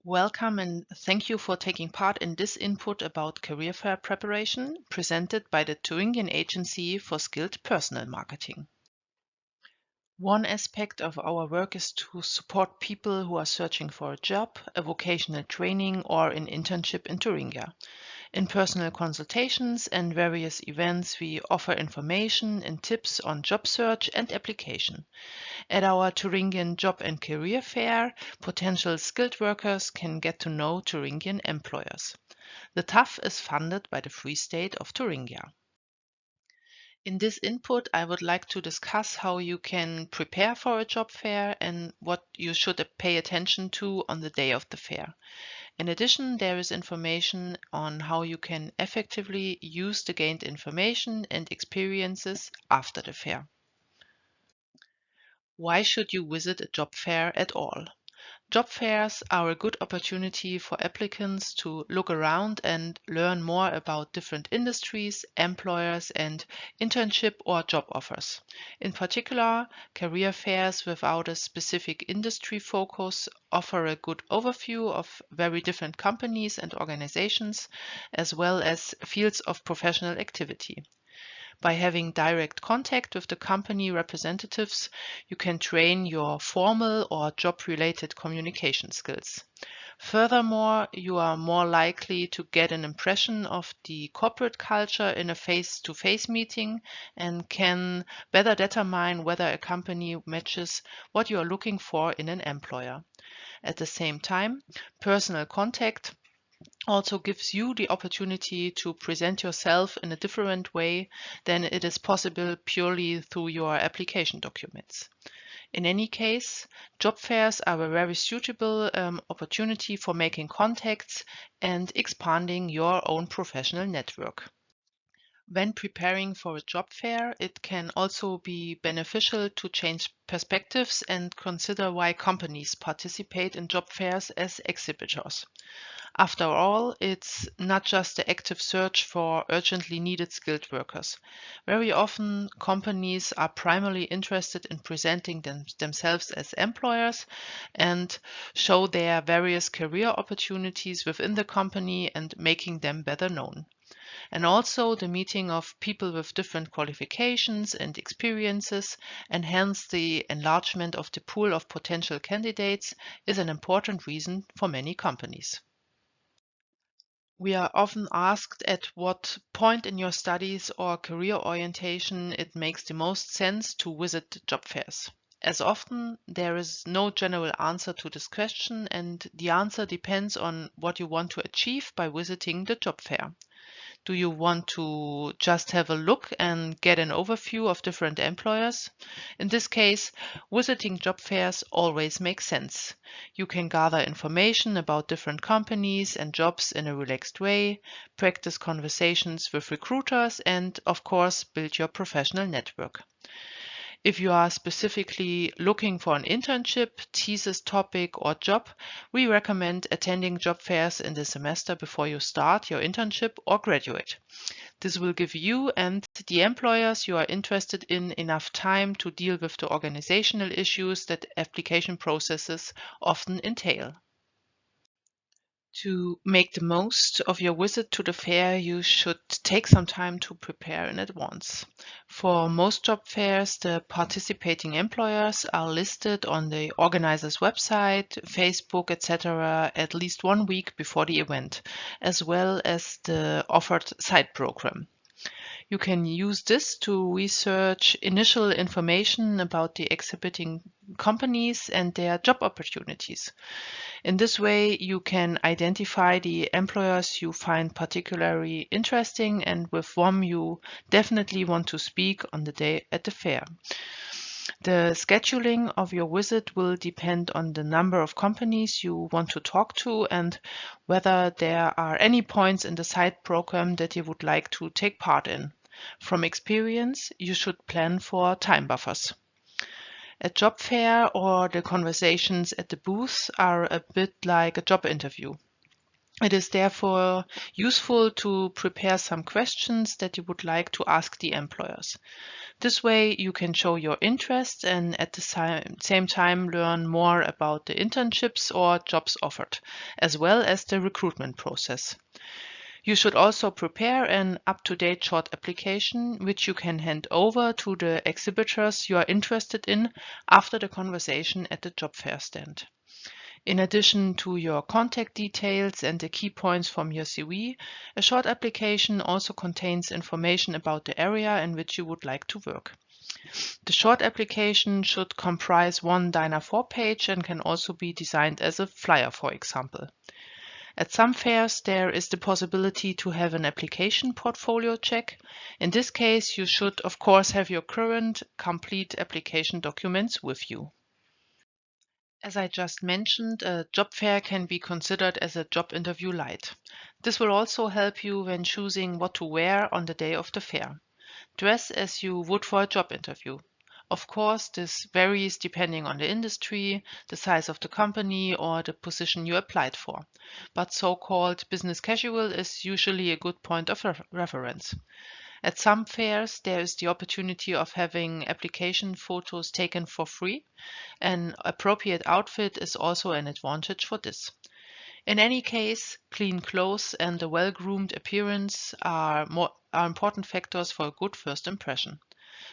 Welcome and thank you for taking part in this input about career fair preparation presented by the Thuringen Agency for Skilled Personnel Marketing. One aspect of our work is to support people who are searching for a job, a vocational training, or an internship in Thuringia. In personal consultations and various events, we offer information and tips on job search and application. At our Thuringian Job and Career Fair, potential skilled workers can get to know Thuringian employers. The TAF is funded by the Free State of Thuringia. In this input, I would like to discuss how you can prepare for a job fair and what you should pay attention to on the day of the fair. In addition, there is information on how you can effectively use the gained information and experiences after the fair. Why should you visit a job fair at all? Job fairs are a good opportunity for applicants to look around and learn more about different industries, employers, and internship or job offers. In particular, career fairs without a specific industry focus offer a good overview of very different companies and organizations, as well as fields of professional activity. By having direct contact with the company representatives, you can train your formal or job-related communication skills. Furthermore, you are more likely to get an impression of the corporate culture in a face-to-face meeting and can better determine whether a company matches what you are looking for in an employer. At the same time, personal contact also gives you the opportunity to present yourself in a different way than it is possible purely through your application documents. In any case, job fairs are a very suitable opportunity for making contacts and expanding your own professional network. When preparing for a job fair, it can also be beneficial to change perspectives and consider why companies participate in job fairs as exhibitors. After all, it's not just the active search for urgently needed skilled workers. Very often, companies are primarily interested in presenting themselves as employers and show their various career opportunities within the company and making them better known. And also, the meeting of people with different qualifications and experiences, and hence the enlargement of the pool of potential candidates, is an important reason for many companies. We are often asked at what point in your studies or career orientation it makes the most sense to visit job fairs. As often, there is no general answer to this question, and the answer depends on what you want to achieve by visiting the job fair. Do you want to just have a look and get an overview of different employers? In this case, visiting job fairs always makes sense. You can gather information about different companies and jobs in a relaxed way, practice conversations with recruiters, and of course, build your professional network. If you are specifically looking for an internship, thesis topic, or job, we recommend attending job fairs in the semester before you start your internship or graduate. This will give you and the employers you are interested in enough time to deal with the organizational issues that application processes often entail. To make the most of your visit to the fair, you should take some time to prepare in advance. For most job fairs, the participating employers are listed on the organizer's website, Facebook, etc. at least 1 week before the event, as well as the offered site program. You can use this to research initial information about the exhibiting companies and their job opportunities. In this way, you can identify the employers you find particularly interesting and with whom you definitely want to speak on the day at the fair. The scheduling of your visit will depend on the number of companies you want to talk to and whether there are any points in the site program that you would like to take part in. From experience, you should plan for time buffers. A job fair or the conversations at the booth are a bit like a job interview. It is therefore useful to prepare some questions that you would like to ask the employers. This way you can show your interest and at the same time learn more about the internships or jobs offered, as well as the recruitment process. You should also prepare an up-to-date short application, which you can hand over to the exhibitors you are interested in after the conversation at the job fair stand. In addition to your contact details and the key points from your CV, a short application also contains information about the area in which you would like to work. The short application should comprise one DIN A4 page and can also be designed as a flyer, for example. At some fairs, there is the possibility to have an application portfolio check. In this case, you should, of course, have your current complete application documents with you. As I just mentioned, a job fair can be considered as a job interview light. This will also help you when choosing what to wear on the day of the fair. Dress as you would for a job interview. Of course, this varies depending on the industry, the size of the company, or the position you applied for. But so-called business casual is usually a good point of reference. At some fairs, there is the opportunity of having application photos taken for free. An appropriate outfit is also an advantage for this. In any case, clean clothes and a well-groomed appearance are important factors for a good first impression.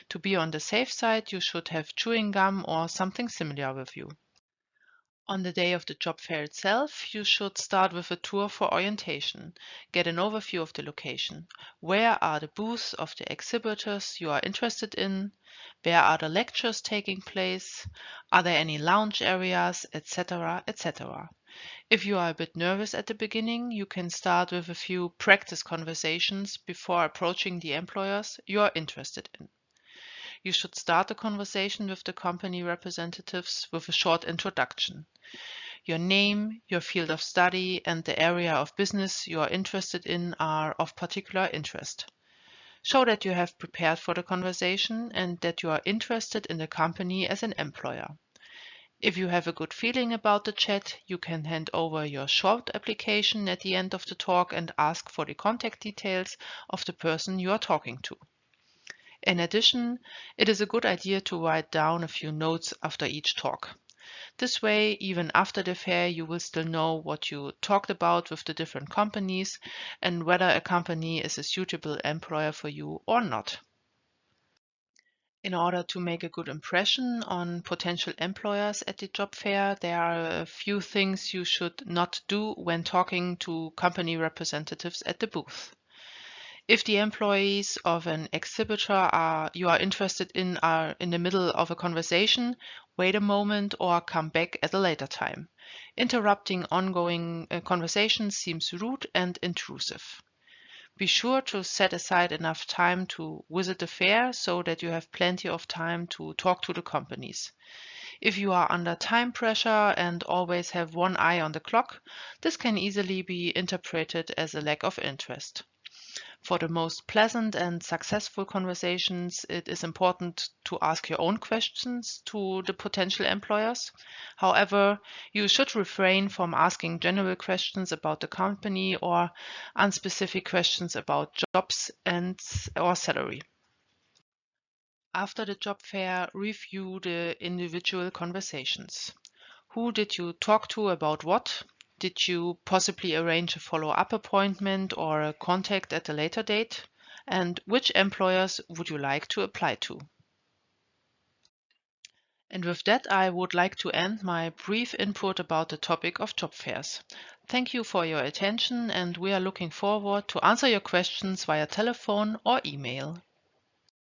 To be on the safe side, you should have chewing gum or something similar with you. On the day of the job fair itself, you should start with a tour for orientation. Get an overview of the location. Where are the booths of the exhibitors you are interested in? Where are the lectures taking place? Are there any lounge areas, etc., etc. If you are a bit nervous at the beginning, you can start with a few practice conversations before approaching the employers you are interested in. You should start the conversation with the company representatives with a short introduction. Your name, your field of study, and the area of business you are interested in are of particular interest. Show that you have prepared for the conversation and that you are interested in the company as an employer. If you have a good feeling about the chat, you can hand over your short application at the end of the talk and ask for the contact details of the person you are talking to. In addition, it is a good idea to write down a few notes after each talk. This way, even after the fair, you will still know what you talked about with the different companies and whether a company is a suitable employer for you or not. In order to make a good impression on potential employers at the job fair, there are a few things you should not do when talking to company representatives at the booth. If the employees of an exhibitor you are interested in are in the middle of a conversation, wait a moment or come back at a later time. Interrupting ongoing conversations seems rude and intrusive. Be sure to set aside enough time to visit the fair so that you have plenty of time to talk to the companies. If you are under time pressure and always have one eye on the clock, this can easily be interpreted as a lack of interest. For the most pleasant and successful conversations, it is important to ask your own questions to the potential employers. However, you should refrain from asking general questions about the company or unspecific questions about jobs or salary. After the job fair, review the individual conversations. Who did you talk to about what? Did you possibly arrange a follow-up appointment or a contact at a later date? And which employers would you like to apply to? And with that, I would like to end my brief input about the topic of job fairs. Thank you for your attention, and we are looking forward to answer your questions via telephone or email.